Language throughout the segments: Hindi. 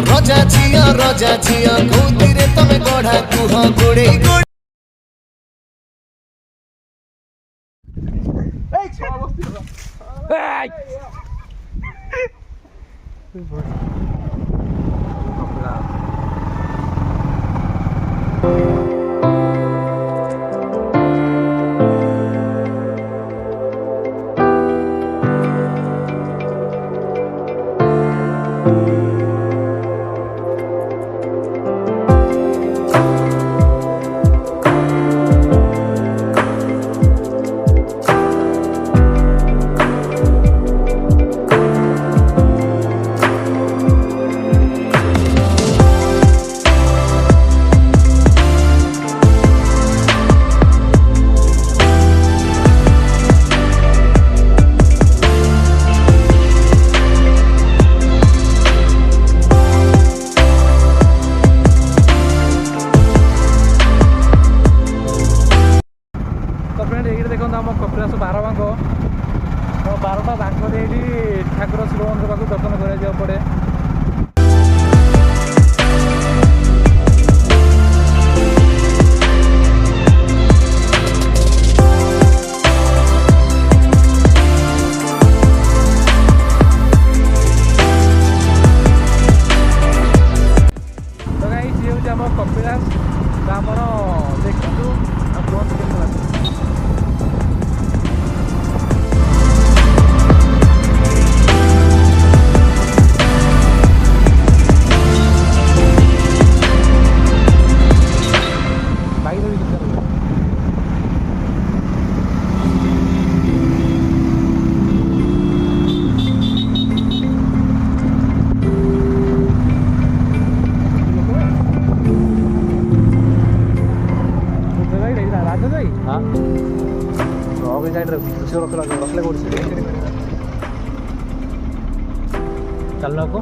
रजा झिया कौतिरे तमे गढ़ा कुह गोड़े गोड़े कपिलास 12 बांग 12टा बांग दे ठाकुर शिव मंदिर पाक दर्शन कर पड़े। तो गाइस ये हूँ आम कपिलास आम देखु चलना को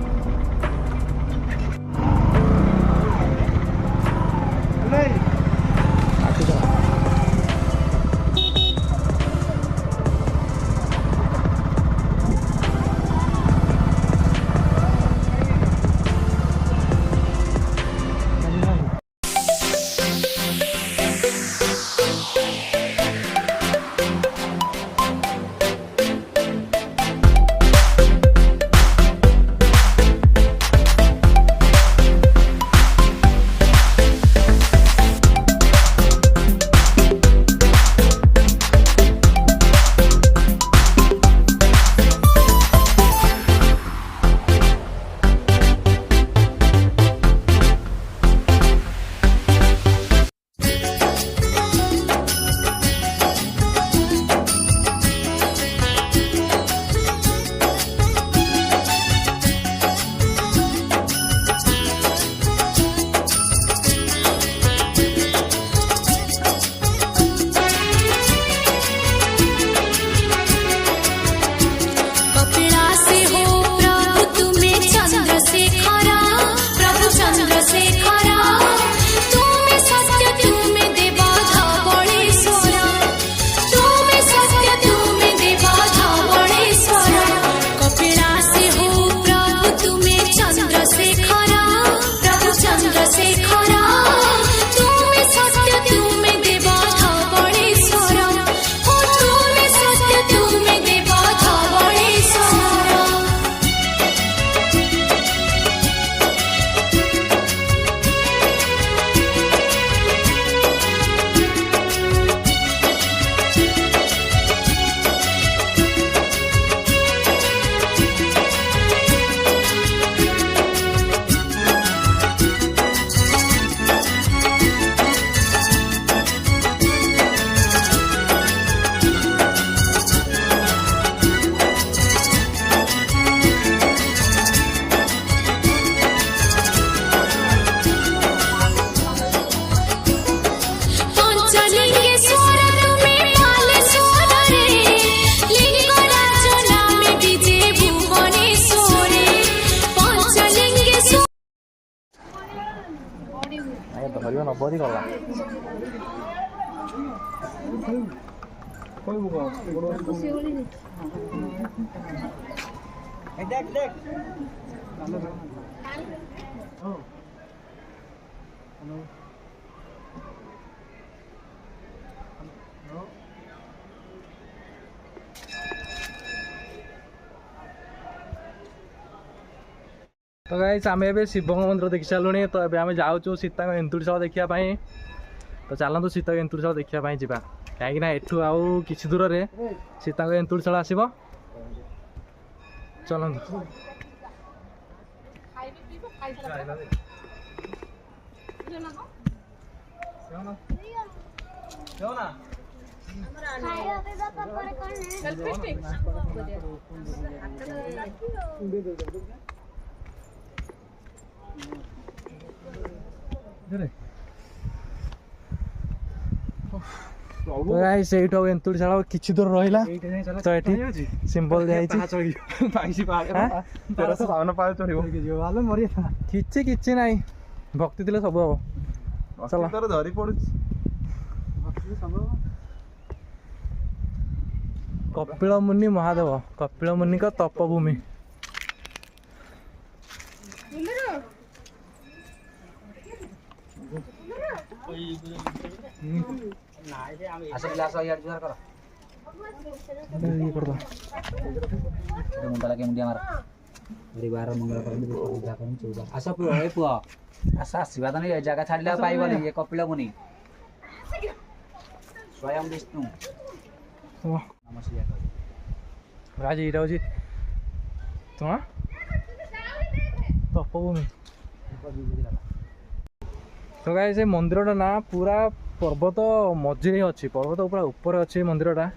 धरियो न बरी गला कोई बुको देख तो गाइस आम ए शिव मंदिर देखी सारूँ तो ये जाऊँ सीता एंतुड़शाल देखापी तो चलतु सीता एंतुड़शाल देखापी जा कहीं एठू आउ कि दूर में सीता एंतुड़शाल आसब चलतु एंतुड़शाल कि दूर रहा तो ये सिंबल कि ना भक्ति थे सब हम चल धरी पड़ कपिल मुनि महादेव कपिल मुनि का तपभूमि आशीर्वाद नहीं जगह छाड़ा पाइबनी ये कपिल मुनि स्वयं विष्णु राज ये हूँ तुम तपभूमि तो गाइस से मंदिर ना पूरा पर्वत मझे अच्छी पर्वत पूरा ऊपर अच्छी मंदिरटा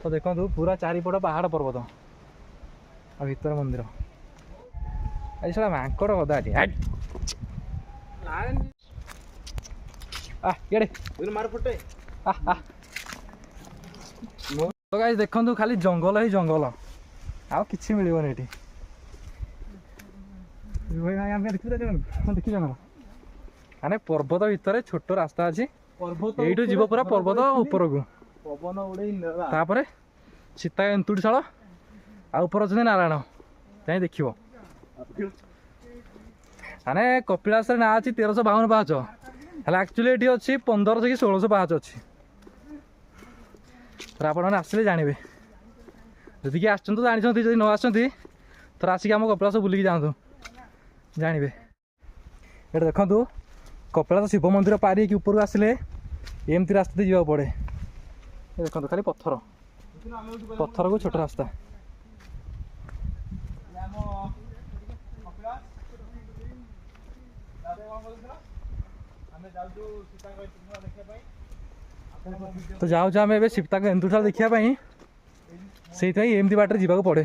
तो देखो पूरा चारिपट पहाड़ पर्वत आ भीतर मंदिर आज सारा मांकड़ गदा तो गाइस देखो खाली जंगल ही जंगल आ कि मिलने देखी जंगल माने पर्वत भितर छोट रास्ता अच्छी यू जीव पूरा पर्वत ऊपर को पवन उड़े सीता एंतुड़शाल आ ऊपर अच्छे नारायण जाए देख माने कपिलास ना अच्छी 1352 पाहाच है एक्चुअली ये अच्छी 1500 कि 1600 पाहाच अच्छी तो आप आसिले जानवे जदि कि आसती जानते जब न आसती थोड़ा आसिक आम कपिलास बुलिकी जातु जानवे ये देखु कपिलास शिव मंदिर पारी कि ऊपर आसिले एमती रास्ता जा पड़े देखो खाली पत्थर पत्थर को छोट रास्ता तो जाऊ आम ए सीता को एंतुड़शाल देखापी से एमती बाटर जावाक पड़े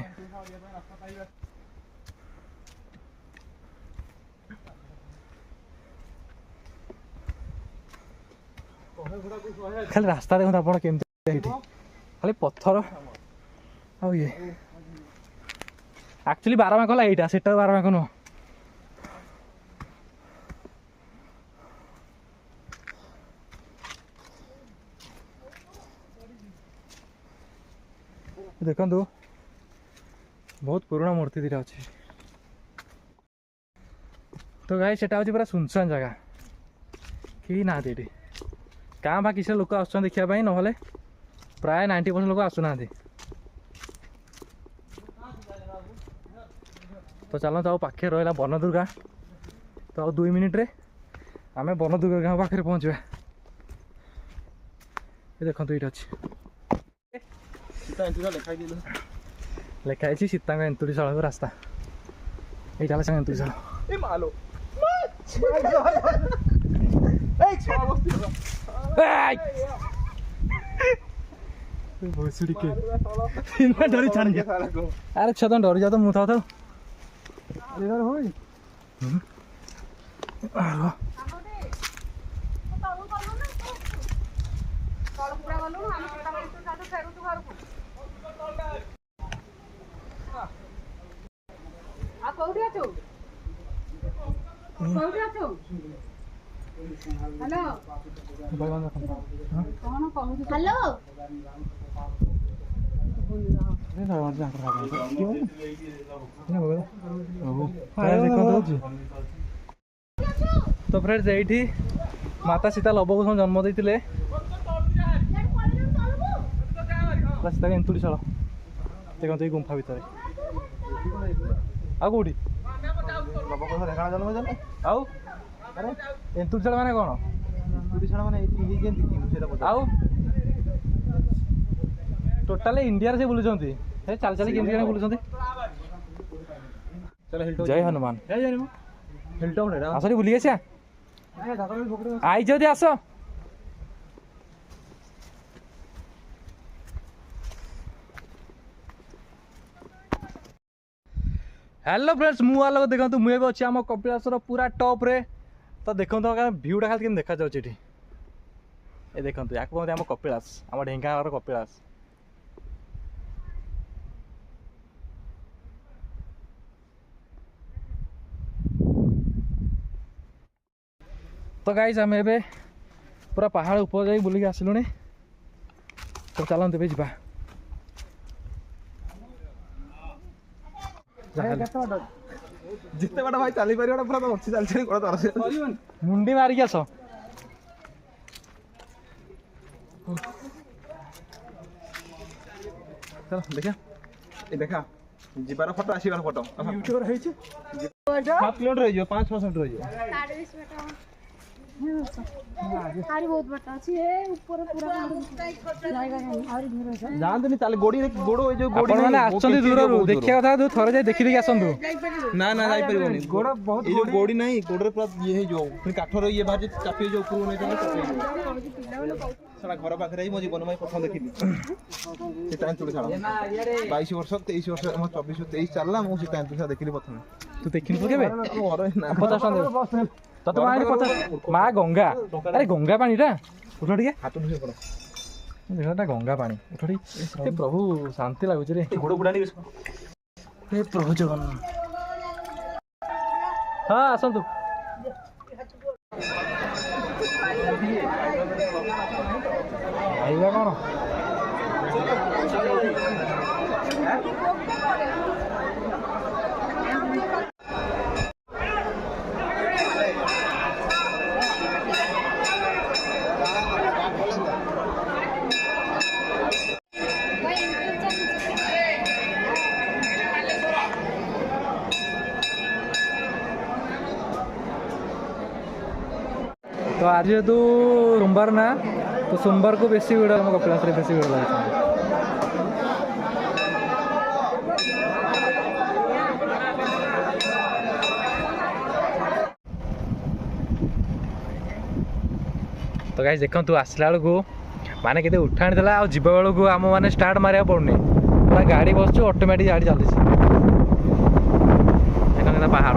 खाली रास्ता देखते आप खाली पत्थर आ ये एक्चुअली 12 माक लाइटा से 12 माक नुह देखु बहुत पुराना मूर्ति दीटा अच्छे तो गाई से पूरा सुनसान जगह कहीं ना ये क्या बा किसी लोक आस देखापी ना प्राय 90% लोक आसुना तो चलते आओ पाखे रहा वन दुर्गा तो आ 2 मिनिट रे आम वन दुर्गा पाखे पहुँचा ये देखो ये अच्छी लिखाई सीता एंतुड़शाल रास्ता यहाँ से एंतुड़शाल डरी छाड़ अरे छो तुम डरी जा तो मुँह था हेलो तो फ्रेंड्स यही माता सीता लव को जन्म देते सीता एंतुड़ी शाल देखते गुंफा भितर आ कौटी आउ एंतुड़ी शाल माने कौन आउ टोटाल इंडिया से बुलूँ चल चल के बुलूँ जय हनुमान आस बुली आस आई जदि आस हेलो फ्रेंड्स मुझे देखो मुझे अच्छी आम कपिलासर पूरा टॉप रे तो देखो भ्यूटा खाली केम देखा जाऊँ ये देखो या आम कपिलास आम ढेंकानाल कपिलास तो गाइस आम ए पूरा पहाड़ ऊपर जा बुलिक आसलु तो चलते ए जा जिते बाट भाई चली पार पूरा तो अच्छी चलती मुंडी मारिक आस चल देखा ये देखा जीवार फोटो आसबार फोटो यूट्यूबर है 7 किलोमीटर रही 5% रही आरे बहुत बड़ा अछि ए ऊपर पूरा जाएगा नहीं और दूर से जानते ताले गोड़ी गोड़ो जो गोड़ी माने आछंदी दूर देखिया था थोड़े जाय देखि देखि आसंदु ना ना जाई परिबोनी गोड़ा बहुत ये जो गोड़ी नहीं गोड़े पूरा ये है जो फिर काठर ये बाहर चापी जो ऊपर नहीं चले साला घर पाखरे ही मो जीवन में प्रथम देखिली से टाइम तुले साला 22 वर्ष 23 वर्ष हम 24 23 चलला मो से टाइम तुले देखिली प्रथम तू देखिन केबे और ना 50 टका तत माने 50 मा गंगा अरे गंगा पानी रा उठ ଟିକେ हाथ नुसे पड़ देखा गंगा पानी उठ हे प्रभु शांति लागुछ रे घोड़ बुडानी हे प्रभु जगन हां आसंतु आइबा कोन तो आज जेहेतु सोमवार ना तो सोमवार को बेसी भिड़ आम कपिलास बेसी भिड़ लगे तो गाइस देखो तू आसला बेलू माने केते उठाणी देला आ जीवा बेलू को आम माने स्टार्ट मारिया पड़ुनी पूरा गाड़ी बसछु ऑटोमेटिक गाड़ी चलती देखो पहाड़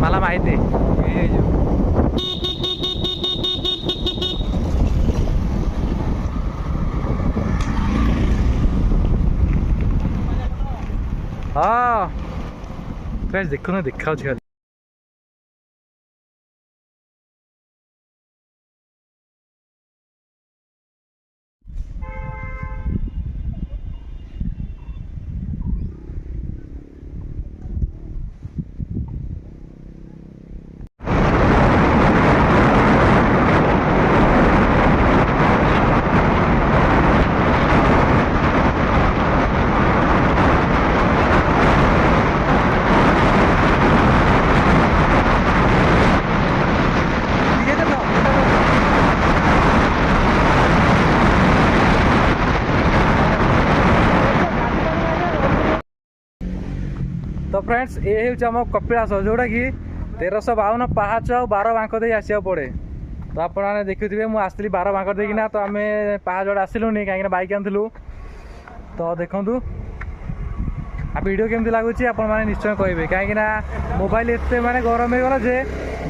मला माहिती हाँ देखो ना देखा तो फ्रेंड्स ये हूँ कपिलास जोटा कि 1352 पाहाच 12 बांक दे आसा पड़े तो आपने देखुए मुझे आसली 12 बांक देना तो आम पाहाच आसलुनि कहीं बैक आनलु तो देखूँ आ वीडियो केमती लगुच आपने निश्चय कहे कहीं मोबाइल एत माने गरम हो गला जे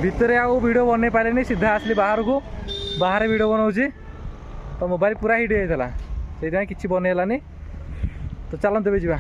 भितर आउ वीडियो बन पारे सीधा आसली बाहर को बाहर वीडियो बनाऊँगी तो मोबाइल पूरा हिट होता से किसी बनैलानी तो चलते भी जा।